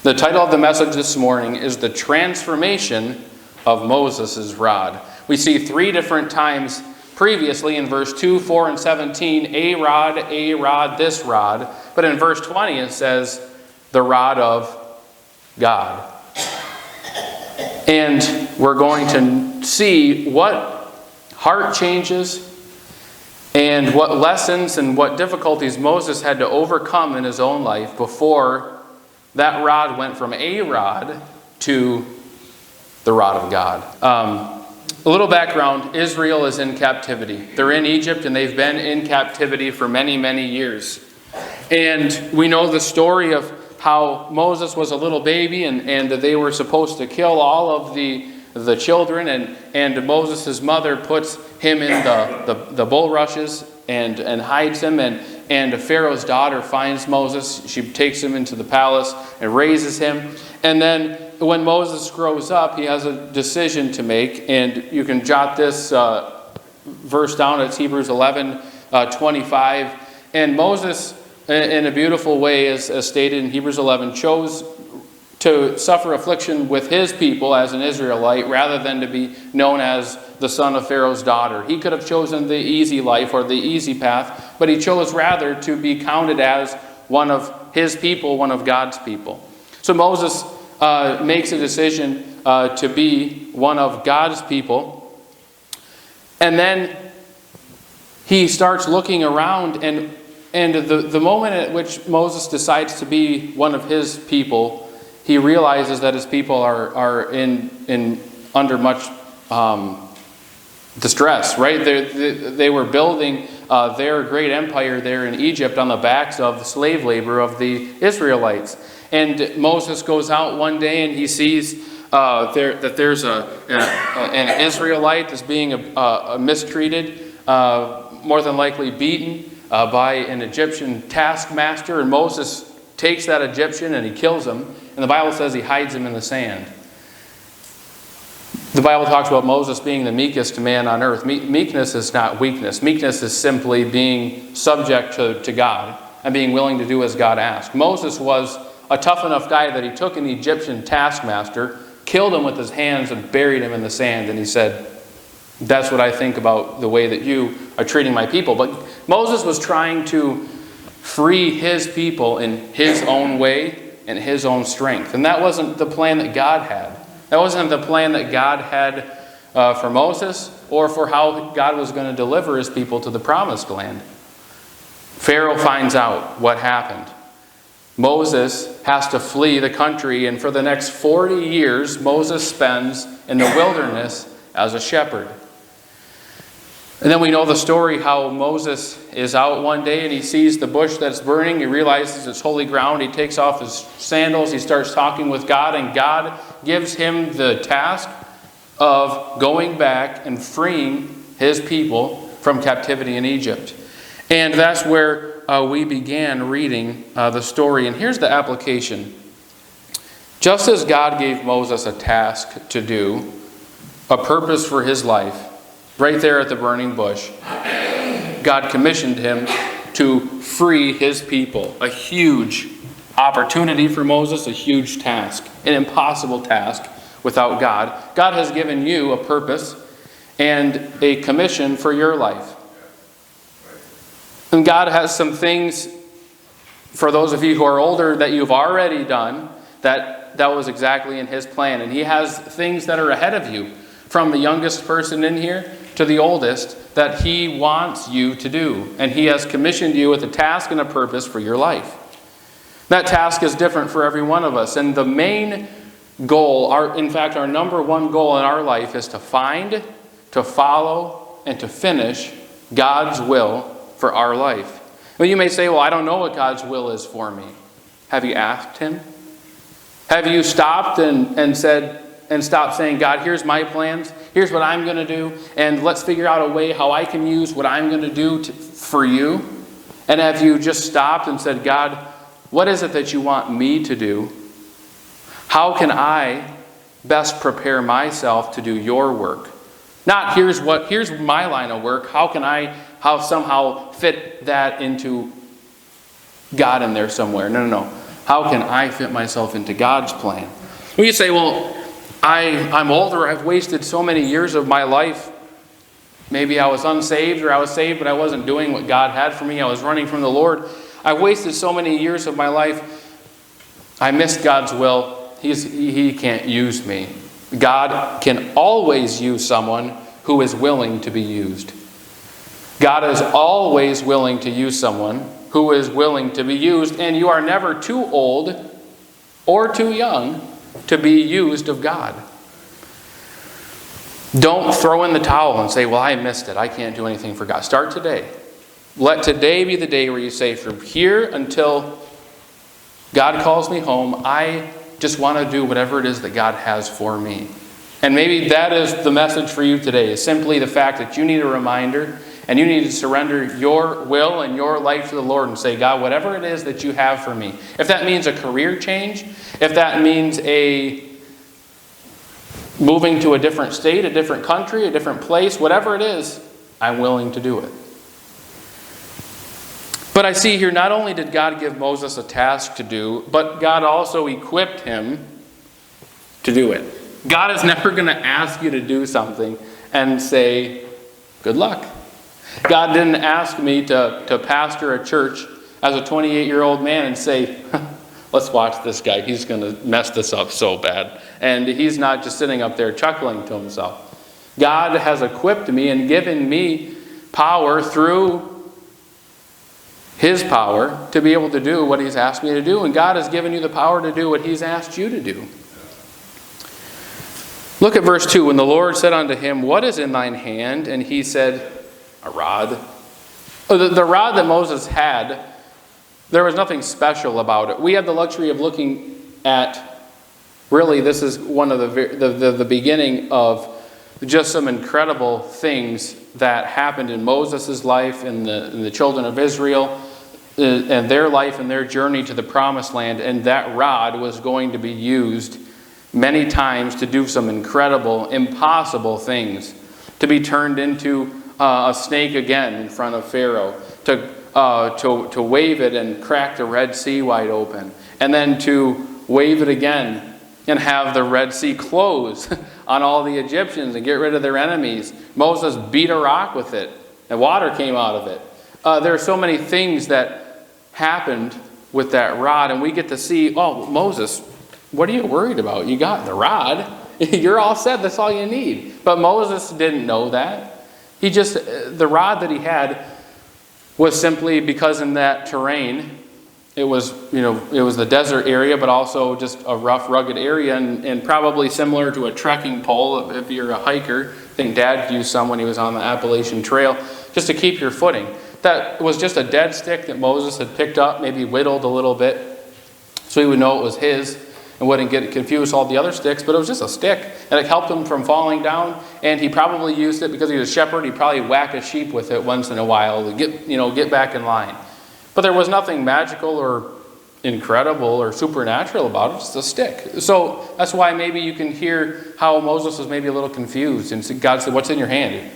The title of the message this morning is The Transformation of Moses' Rod. We see 3 different times previously in verse 2, 4, and 17, a rod, this rod. But in verse 20 it says, the rod of God. And we're going to see what heart changes and what lessons and what difficulties Moses had to overcome in his own life before that rod went from a rod to the rod of God. A little background, Israel is in captivity. They're in Egypt and they've been in captivity for many, many years. And we know the story of how Moses was a little baby and they were supposed to kill all of the children, and Moses' mother puts him in the bulrushes and hides him, and Pharaoh's daughter finds Moses. She takes him into the palace and raises him. And then when Moses grows up, he has a decision to make, and you can jot this verse down. It's Hebrews 11:25. And Moses, in a beautiful way, as stated in Hebrews 11, chose to suffer affliction with his people as an Israelite rather than to be known as the son of Pharaoh's daughter. He could have chosen the easy life or the easy path, but he chose rather to be counted as one of his people, one of God's people. So Moses makes a decision to be one of God's people. And then he starts looking around, and the moment at which Moses decides to be one of his people, he realizes that his people are under much distress, right? They were building their great empire there in Egypt on the backs of the slave labor of the Israelites. And Moses goes out one day and he sees that there's an Israelite that's being mistreated, more than likely beaten by an Egyptian taskmaster. And Moses takes that Egyptian and he kills him. And the Bible says he hides him in the sand. The Bible talks about Moses being the meekest man on earth. Meekness is not weakness. Meekness is simply being subject to God and being willing to do as God asked. Moses was a tough enough guy that he took an Egyptian taskmaster, killed him with his hands, and buried him in the sand. And he said, that's what I think about the way that you are treating my people. But Moses was trying to free his people in his own way and his own strength. And that wasn't the plan that God had. That wasn't the plan that God had for Moses or for how God was going to deliver his people to the promised land. Pharaoh finds out what happened. Moses has to flee the country, and for the next 40 years, Moses spends in the wilderness as a shepherd. And then we know the story how Moses is out one day and he sees the bush that's burning. He realizes it's holy ground. He takes off his sandals. He starts talking with God, and God gives him the task of going back and freeing his people from captivity in Egypt. And that's where we began reading the story. And here's the application. Just as God gave Moses a task to do, a purpose for his life, right there at the burning bush, God commissioned him to free his people. A huge opportunity for Moses, a huge task, an impossible task without God. God has given you a purpose and a commission for your life. And God has some things for those of you who are older that you've already done that was exactly in his plan. And he has things that are ahead of you, from the youngest person in here to the oldest, that he wants you to do. And he has commissioned you with a task and a purpose for your life. That task is different for every one of us. And the main goal, our number one goal in our life, is to find, to follow, and to finish God's will for our life. Well, you may say, well, I don't know what God's will is for me. Have you asked him? Have you stopped and stopped saying, God, here's my plans. Here's what I'm going to do. And let's figure out a way how I can use what I'm going to do for you. And have you just stopped and said, God, what is it that you want me to do? How can I best prepare myself to do your work? Not here's my line of work. How can I somehow fit that into God in there somewhere? No. How can I fit myself into God's plan? Well, you say, well, I'm older. I've wasted so many years of my life. Maybe I was unsaved or I was saved, but I wasn't doing what God had for me. I was running from the Lord. I wasted so many years of my life. I missed God's will. He can't use me. God can always use someone who is willing to be used. God is always willing to use someone who is willing to be used, and you are never too old or too young to be used of God. Don't throw in the towel and say, well, I missed it. I can't do anything for God. Start today. Let today be the day where you say, from here until God calls me home, I just want to do whatever it is that God has for me. And maybe that is the message for you today, is simply the fact that you need a reminder and you need to surrender your will and your life to the Lord and say, God, whatever it is that you have for me. If that means a career change, if that means moving to a different state, a different country, a different place, whatever it is, I'm willing to do it. But I see here, not only did God give Moses a task to do, but God also equipped him to do it. God is never going to ask you to do something and say, good luck. God didn't ask me to pastor a church as a 28-year-old man and say, let's watch this guy. He's going to mess this up so bad. And he's not just sitting up there chuckling to himself. God has equipped me and given me power through His power to be able to do what He's asked me to do. And God has given you the power to do what He's asked you to do. Look at verse 2. When the Lord said unto him, what is in thine hand? And he said, a rod. The rod that Moses had, there was nothing special about it. We have the luxury of looking at, really, this is one of the beginning of just some incredible things that happened in Moses' life and the children of Israel and their life and their journey to the promised land. And that rod was going to be used many times to do some incredible, impossible things. To be turned into a snake again in front of Pharaoh. To wave it and crack the Red Sea wide open. And then to wave it again and have the Red Sea close on all the Egyptians and get rid of their enemies. Moses beat a rock with it, and water came out of it. There are so many things that happened with that rod, and we get to see, oh, Moses, what are you worried about? You got the rod. You're all set. That's all you need. But Moses didn't know that. The rod that he had was simply because in that terrain, it was the desert area, but also just a rough, rugged area, and probably similar to a trekking pole if you're a hiker. I think Dad used some when he was on the Appalachian Trail, just to keep your footing. That was just a dead stick that Moses had picked up, maybe whittled a little bit, so he would know it was his and wouldn't get confused with all the other sticks, but it was just a stick, and it helped him from falling down, and he probably used it because he was a shepherd. He'd probably whack a sheep with it once in a while to get back in line. But there was nothing magical or incredible or supernatural about it, just a stick. So that's why maybe you can hear how Moses was maybe a little confused, and God said, what's in your hand?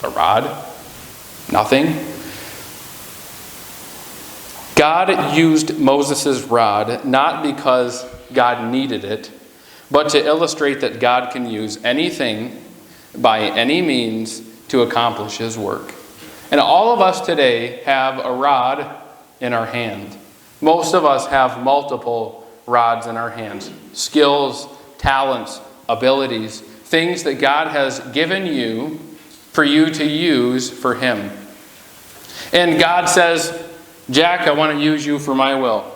A rod? Nothing. God used Moses' rod not because God needed it, but to illustrate that God can use anything by any means to accomplish His work. And all of us today have a rod in our hand. Most of us have multiple rods in our hands. Skills, talents, abilities, things that God has given you for you to use for Him. And God says, Jack, I want to use you for my will.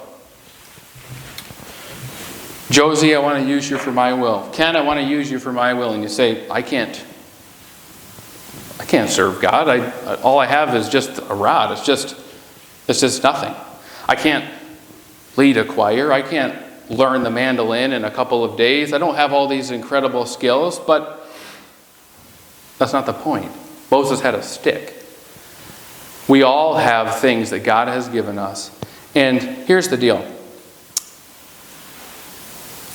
Josie, I want to use you for my will. Ken, I want to use you for my will. And you say, I can't serve God. All I have is just a rod. It's just nothing. I can't lead a choir. I can't learn the mandolin in a couple of days. I don't have all these incredible skills, but that's not the point. Moses had a stick. We all have things that God has given us. And here's the deal.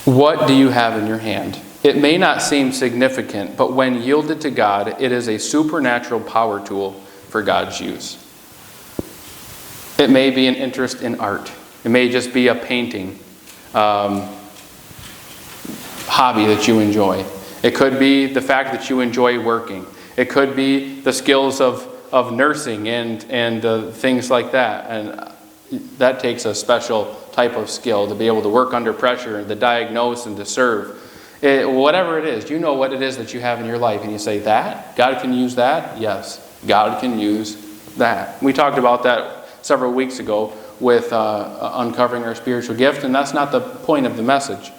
What do you have in your hand? It may not seem significant, but when yielded to God, it is a supernatural power tool for God's use. It may be an interest in art. It may just be a painting hobby that you enjoy. It could be the fact that you enjoy working. It could be the skills of nursing and things like that. And that takes a special type of skill to be able to work under pressure and to diagnose and to serve. Whatever it is, you know what it is that you have in your life, and you say, that? God can use that? Yes, God can use that. We talked about that several weeks ago with uncovering our spiritual gift, and that's not the point of the message.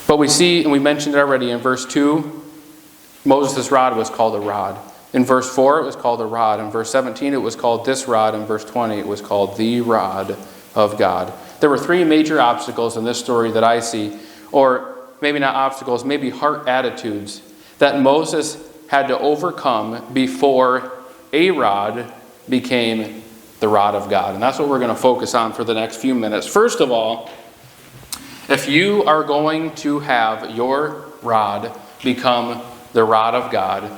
But we see, and we mentioned it already in verse 2, Moses' rod was called a rod. In verse 4, it was called a rod. In verse 17, it was called this rod. In verse 20, it was called the rod of God. There were three major obstacles in this story that I see, or maybe not obstacles, maybe heart attitudes that Moses had to overcome before a rod became the rod of God. And that's what we're going to focus on for the next few minutes. First of all, if you are going to have your rod become the rod of God,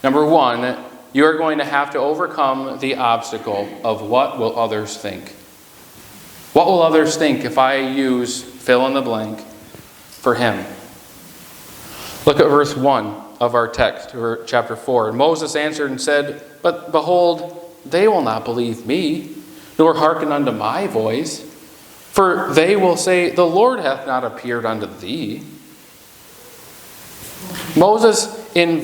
number one, you're going to have to overcome the obstacle of what will others think. What will others think if I use fill in the blank for him? Look at verse 1 of our text, or chapter 4. And Moses answered and said, but behold, they will not believe me, nor hearken unto my voice. For they will say, the Lord hath not appeared unto thee. Moses in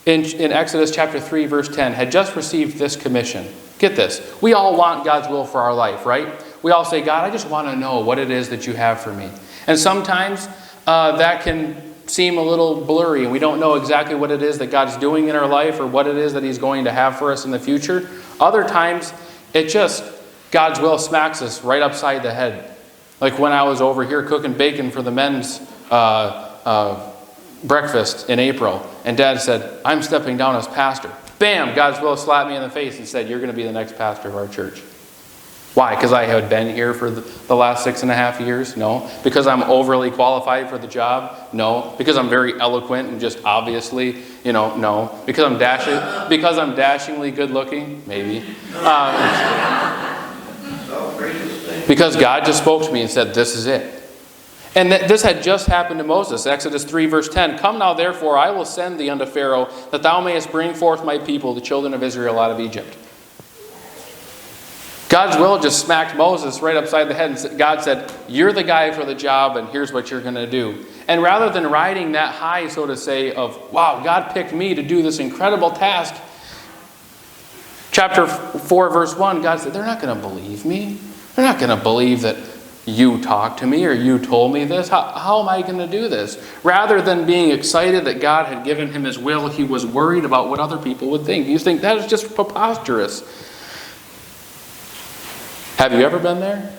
Exodus chapter 3, verse 10, had just received this commission. Get this. We all want God's will for our life, right? We all say, God, I just want to know what it is that you have for me. And sometimes that can seem a little blurry, and we don't know exactly what it is that God's doing in our life or what it is that he's going to have for us in the future. Other times, God's will smacks us right upside the head. Like when I was over here cooking bacon for the men's breakfast in April, and Dad said, I'm stepping down as pastor. Bam! God's will slapped me in the face and said, you're going to be the next pastor of our church. Why? Because I had been here for the last 6.5 years? No. Because I'm overly qualified for the job? No. Because I'm very eloquent and just obviously, no. Because I'm dashingly good looking? Maybe. Because God just spoke to me and said, this is it. And this had just happened to Moses. Exodus 3, verse 10. Come now, therefore, I will send thee unto Pharaoh, that thou mayest bring forth my people, the children of Israel, out of Egypt. God's will just smacked Moses right upside the head, and God said, you're the guy for the job, and here's what you're going to do. And rather than riding that high, so to say, of, wow, God picked me to do this incredible task, chapter 4, verse 1, God said, they're not going to believe me. They're not going to believe that you talked to me or you told me this. How am I going to do this? Rather than being excited that God had given him his will, he was worried about what other people would think. You think that is just preposterous. Have you ever been there?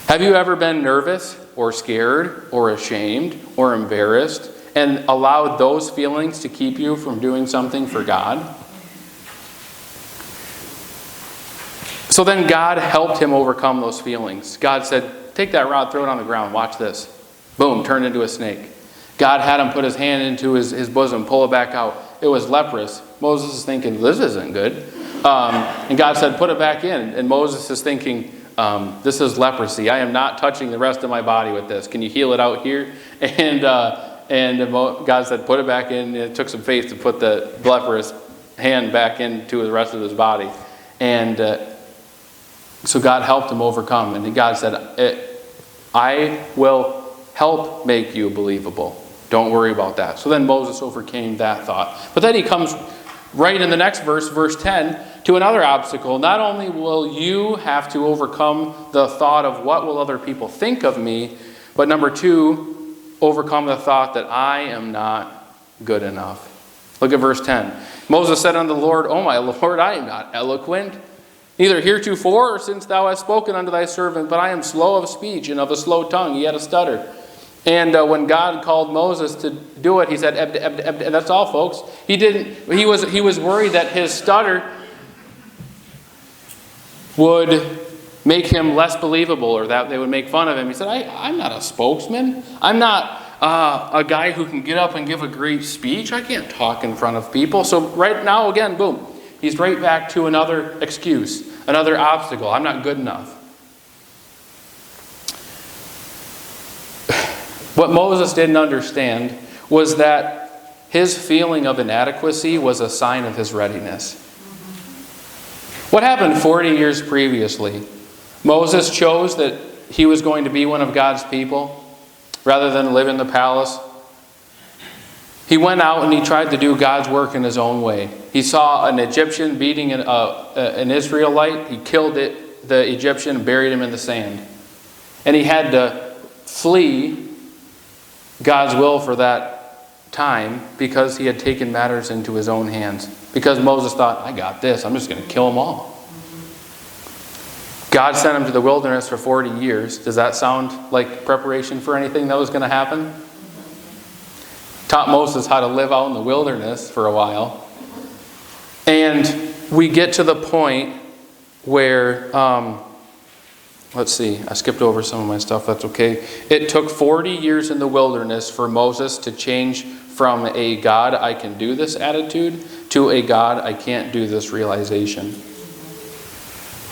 Have you ever been nervous or scared or ashamed or embarrassed and allowed those feelings to keep you from doing something for God? So then God helped him overcome those feelings. God said, take that rod, throw it on the ground, watch this. Boom, turned into a snake. God had him put his hand into his bosom, pull it back out. It was leprous. Moses is thinking, this isn't good. And God said, put it back in. And Moses is thinking, this is leprosy. I am not touching the rest of my body with this. Can you heal it out here? And God said, put it back in. It took some faith to put the leprous hand back into the rest of his body. And so God helped him overcome. And God said, I will help make you believable. Don't worry about that. So then Moses overcame that thought. But then he comes right in the next verse, verse 10, to another obstacle. Not only will you have to overcome the thought of what will other people think of me, but number 2, overcome the thought that I am not good enough. Look at verse 10. Moses said unto the Lord, O my Lord, I am not eloquent, neither heretofore or since thou hast spoken unto thy servant, but I am slow of speech and of a slow tongue. He had a stutter. And when God called Moses to do it, he said, and that's all, folks. He was worried that his stutter would make him less believable, or that they would make fun of him. He said, I'm not a spokesman. I'm not a guy who can get up and give a great speech. I can't talk in front of people. So right now, again, boom, He's right back to another excuse, another obstacle. I'm not good enough. What Moses didn't understand was that his feeling of inadequacy was a sign of his readiness. What happened 40 years previously? Moses chose that he was going to be one of God's people rather than live in the palace. He went out and he tried to do God's work in his own way. He saw an Egyptian beating an Israelite. He killed the Egyptian and buried him in the sand. And he had to flee God's will for that time because he had taken matters into his own hands. Because Moses thought, I got this. I'm just going to kill them all. God sent him to the wilderness for 40 years. Does that sound like preparation for anything that was going to happen? Taught Moses how to live out in the wilderness for a while. And we get to the point where, let's see, I skipped over some of my stuff, that's okay. It took 40 years in the wilderness for Moses to change from a God, I can do this attitude, to a God, I can't do this realization.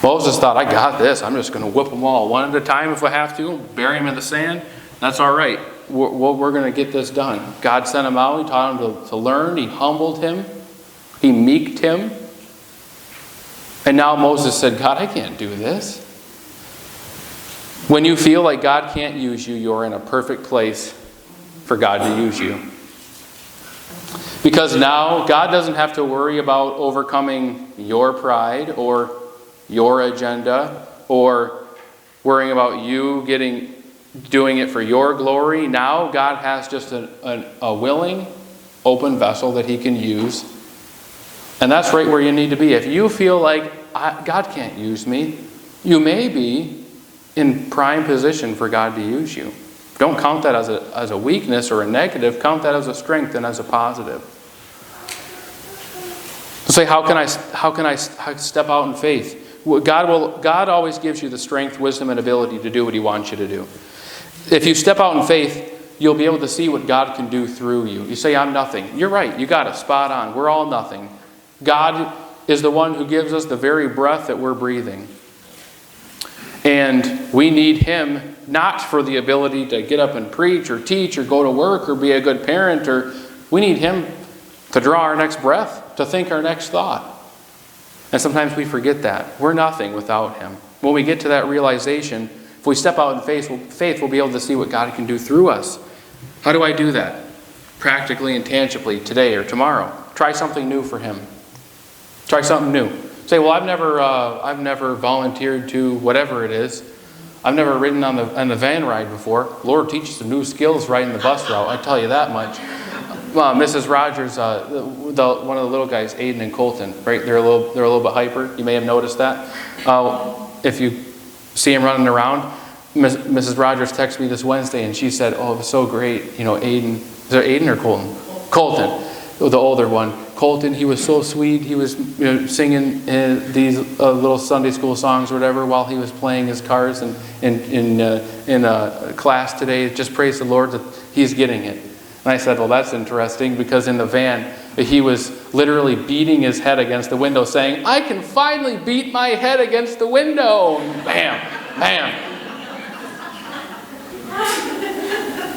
Moses thought, I got this. I'm just going to whip them all one at a time if I have to, bury them in the sand. That's all right. We're going to get this done. God sent him out. He taught him to learn. He humbled him. He meeked him. And now Moses said, God, I can't do this. When you feel like God can't use you, you're in a perfect place for God to use you. Because now God doesn't have to worry about overcoming your pride or your agenda or worrying about you doing it for your glory. Now God has just a willing, open vessel that he can use. And that's right where you need to be. If you feel like God can't use me, you may be in prime position for God to use you. Don't count that as a weakness or a negative. Count that as a strength and as a positive. Say, how can I step out in faith? God always gives you the strength, wisdom, and ability to do what he wants you to do. If you step out in faith, you'll be able to see what God can do through you. You say, I'm nothing. You're right. You got it. Spot on. We're all nothing. God is the one who gives us the very breath that we're breathing. And we need him not for the ability to get up and preach or teach or go to work or be a good parent. We need him to draw our next breath, to think our next thought. And sometimes we forget that. We're nothing without him. When we get to that realization, if we step out in faith, we'll be able to see what God can do through us. How do I do that? Practically and tangibly, today or tomorrow. Try something new for him. Try something new. Say, well, I've never volunteered to whatever it is. I've never ridden on the van ride before. Lord, teach us some new skills riding the bus route. I tell you that much. Mrs. Rogers, one of the little guys, Aiden and Colton, right? They're a little bit hyper. You may have noticed that. If you see him running around, Mrs. Rogers texted me this Wednesday, and she said, "Oh, it was so great. You know, Aiden. Is there Aiden or Colton? Colton, the older one. Colton, he was so sweet. He was singing these little Sunday school songs or whatever while he was playing his cards in class today. Just praise the Lord that he's getting it." And I said, well, that's interesting, because in the van, he was literally beating his head against the window saying, I can finally beat my head against the window. Bam, bam.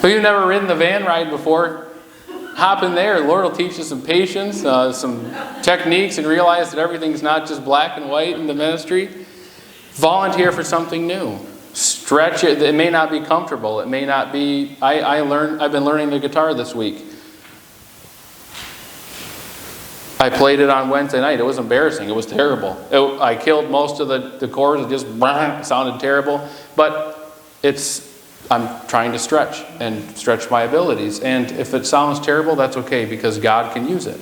So you've never ridden the van ride before? Hop in there. The Lord will teach you some patience, some techniques, and realize that everything's not just black and white in the ministry. Volunteer for something new. Stretch it. It may not be comfortable. It may not be. I've been learning the guitar this week. I played it on Wednesday night. It was embarrassing. It was terrible. I killed most of the chords. It just sounded terrible. But I'm trying to stretch my abilities. And if it sounds terrible, that's okay, because God can use it.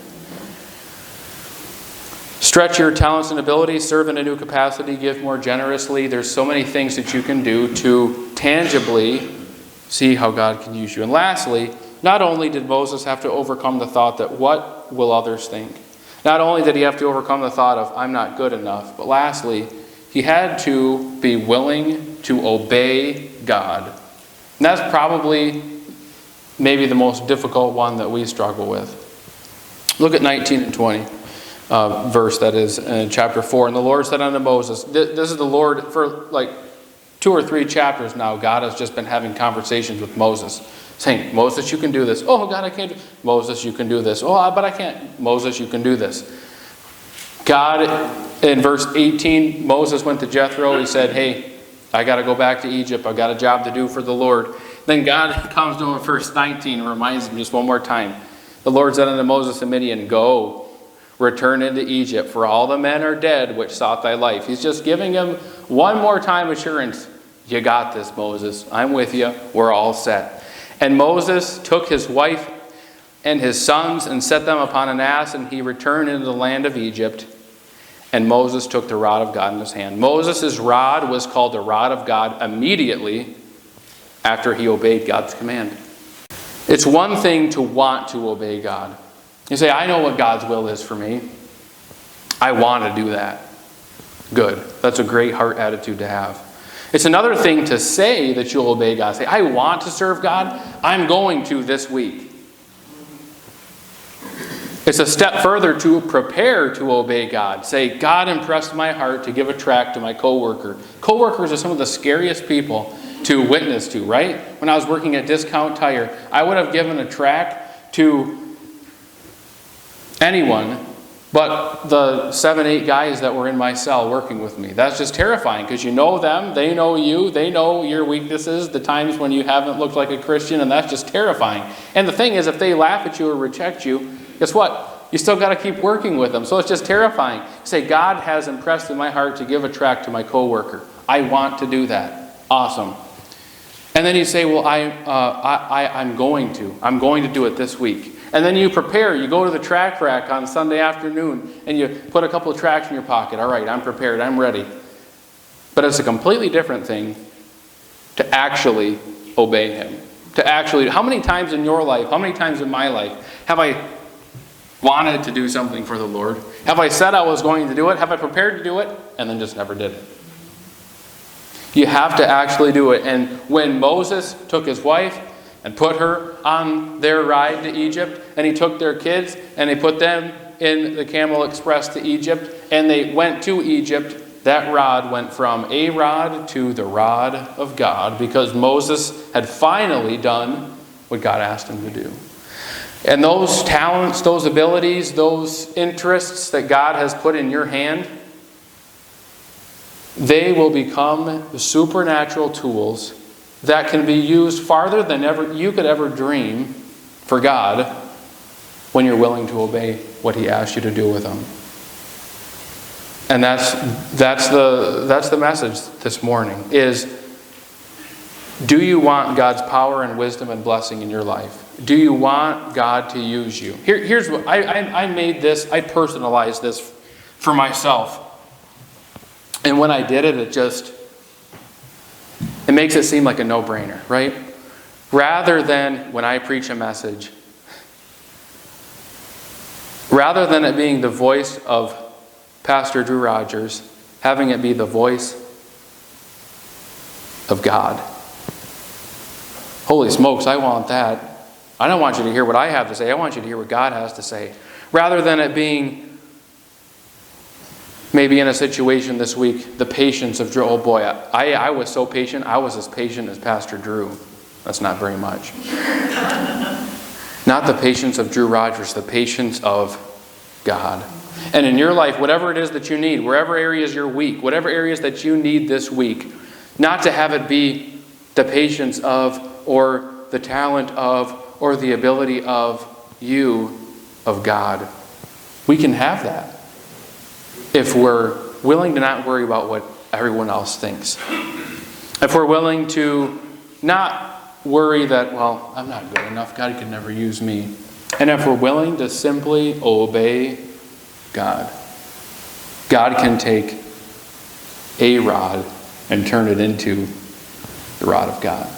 Stretch your talents and abilities, serve in a new capacity, give more generously. There's so many things that you can do to tangibly see how God can use you. And lastly, not only did Moses have to overcome the thought that what will others think? Not only did he have to overcome the thought of I'm not good enough, but lastly, he had to be willing to obey God. And that's probably maybe the most difficult one that we struggle with. Look at 19 and 20. verse that is in chapter 4. And the Lord said unto Moses, this is the Lord, for like 2 or 3 chapters now, God has just been having conversations with Moses, saying, Moses, you can do this. Oh, God, I can't do Moses, you can do this. Oh, but I can't. Moses, you can do this. God, in verse 18, Moses went to Jethro. He said, hey, I got to go back to Egypt. I've got a job to do for the Lord. Then God comes to him in verse 19 and reminds him just one more time. The Lord said unto Moses and Midian, go, return into Egypt, for all the men are dead which sought thy life. He's just giving him one more time assurance. You got this, Moses. I'm with you. We're all set. And Moses took his wife and his sons and set them upon an ass, and he returned into the land of Egypt. And Moses took the rod of God in his hand. Moses' rod was called the rod of God immediately after he obeyed God's command. It's one thing to want to obey God. You say, I know what God's will is for me. I want to do that. Good. That's a great heart attitude to have. It's another thing to say that you'll obey God. Say, I want to serve God. I'm going to this week. It's a step further to prepare to obey God. Say, God impressed my heart to give a tract to my coworker. Coworkers are some of the scariest people to witness to, right? When I was working at Discount Tire, I would have given a tract to anyone but the 7-8 guys that were in my cell working with me. That's just terrifying because you know them, they know you, they know your weaknesses, the times when you haven't looked like a Christian, and that's just terrifying. And the thing is, if they laugh at you or reject you, guess what? You still got to keep working with them. So it's just terrifying. Say, God has impressed in my heart to give a tract to my coworker. I want to do that. Awesome. And then you say, well, I'm going to do it this week. And then you prepare. You go to the tract rack on Sunday afternoon and you put a couple of tracts in your pocket. All right, I'm prepared. I'm ready. But it's a completely different thing to actually obey Him. How many times in your life, how many times in my life have I wanted to do something for the Lord? Have I said I was going to do it? Have I prepared to do it? And then just never did it. You have to actually do it. And when Moses took his wife and put her on their ride to Egypt, and he took their kids and he put them in the Camel Express to Egypt, and they went to Egypt, that rod went from a rod to the rod of God, because Moses had finally done what God asked him to do. And those talents, those abilities, those interests that God has put in your hand, they will become supernatural tools that can be used farther than ever you could ever dream for God when you're willing to obey what He asked you to do with them. And that's the message this morning is, do you want God's power and wisdom and blessing in your life? Do you want God to use you? Here's what I made this, I personalized this for myself. And when I did it, it makes it seem like a no-brainer, right? Rather than when I preach a message, rather than it being the voice of Pastor Drew Rogers, having it be the voice of God. Holy smokes, I want that. I don't want you to hear what I have to say. I want you to hear what God has to say. Rather than it being maybe in a situation this week, the patience of Drew. Oh boy, I was so patient. I was as patient as Pastor Drew. That's not very much. Not the patience of Drew Rogers, the patience of God. And in your life, whatever it is that you need, wherever areas you're weak, whatever areas that you need this week, not to have it be the patience of, or the talent of, or the ability of you, of God. We can have that if we're willing to not worry about what everyone else thinks. If we're willing to not worry that, well, I'm not good enough, God could never use me. And if we're willing to simply obey God, God can take a rod and turn it into the rod of God.